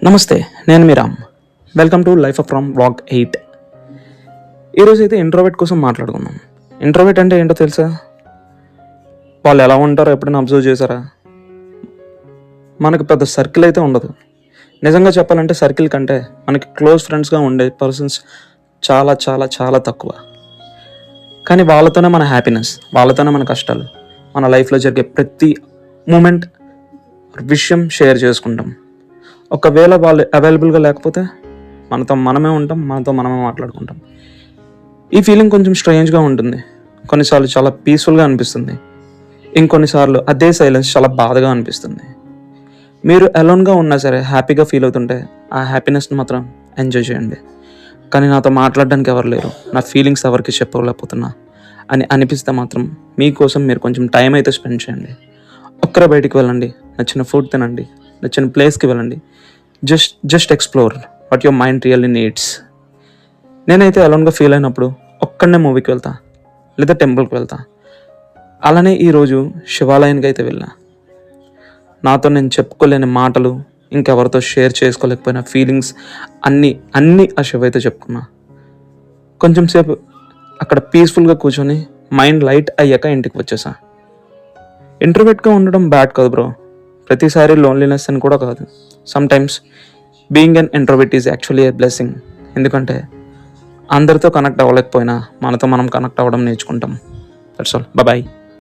నమస్తే, నేను మీ Ram. Welcome to life from vlog 8. ఈరోజు అయితే ఇంట్రోవర్ట్ కోసం మాట్లాడుకుందాం. ఇంట్రోవర్ట్ అంటే ఏంటో తెలుసా? వాళ్ళు ఎలా ఉంటారో ఎప్పుడైనా అబ్జర్వ్ చేశారా? మనకు పెద్ద సర్కిల్ అయితే ఉండదు. నిజంగా చెప్పాలంటే సర్కిల్ కంటే మనకి క్లోజ్ ఫ్రెండ్స్గా ఉండే పర్సన్స్ చాలా చాలా చాలా తక్కువ. కానీ వాళ్ళతోనే మన హ్యాపీనెస్, వాళ్ళతోనే మన కష్టాలు, మన లైఫ్లో జరిగే ప్రతి మూమెంట్ విషయం షేర్ చేసుకుంటాం. ఒకవేళ వాళ్ళు అవైలబుల్గా లేకపోతే మనతో మనమే ఉంటాం, మనతో మనమే మాట్లాడుకుంటాం. ఈ ఫీలింగ్ కొంచెం స్ట్రేంజ్గా ఉంటుంది. కొన్నిసార్లు చాలా పీస్ఫుల్గా అనిపిస్తుంది. ఇంకొన్నిసార్లు అదే సైలెన్స్ చాలా బాధగా అనిపిస్తుంది. మీరు అలోన్గా ఉన్నా సరే హ్యాపీగా ఫీల్ అవుతుంటే ఆ హ్యాపీనెస్ని మాత్రం ఎంజాయ్ చేయండి. కానీ నాతో మాట్లాడడానికి ఎవరు లేరు, నా ఫీలింగ్స్ ఎవరికి చెప్పలేకపోతున్నా అని అనిపిస్తే మాత్రం మీకోసం మీరు కొంచెం టైం అయితే స్పెండ్ చేయండి. ఒక్కరే బయటికి వెళ్ళండి, నచ్చిన ఫుడ్ తినండి, నచ్చిన ప్లేస్కి వెళ్ళండి. Just explore what your mind really needs. నేనైతే అలోన్గా ఫీల్ అయినప్పుడు ఒక్కడనే మూవీకి వెళ్తా, లేదా టెంపుల్కి వెళ్తా. అలానే ఈరోజు శివాలయానికి అయితే వెళ్ళా. నాతో నేను చెప్పుకోలేని మాటలు, ఇంకెవరితో షేర్ చేసుకోలేకపోయిన ఫీలింగ్స్ అన్నీ ఆ శివ అయితే చెప్పుకున్నా. కొంచెం సేపు అక్కడ పీస్ఫుల్గా కూర్చొని మైండ్ లైట్ అయ్యాక ఇంటికి వచ్చేసా. ఇంట్రోవర్ట్గా ఉండడం బ్యాడ్ కాదు బ్రో, ప్రతిసారి లోన్లీనెస్ అని కూడా కాదు. Sometimes being an introvert is actually a blessing. ఎందుకంటే అందరితో కనెక్ట్ అవ్వలేకపోయినా మనతో మనం కనెక్ట్ అవ్వడం నేర్చుకుంటాం. That's all. బాయ్.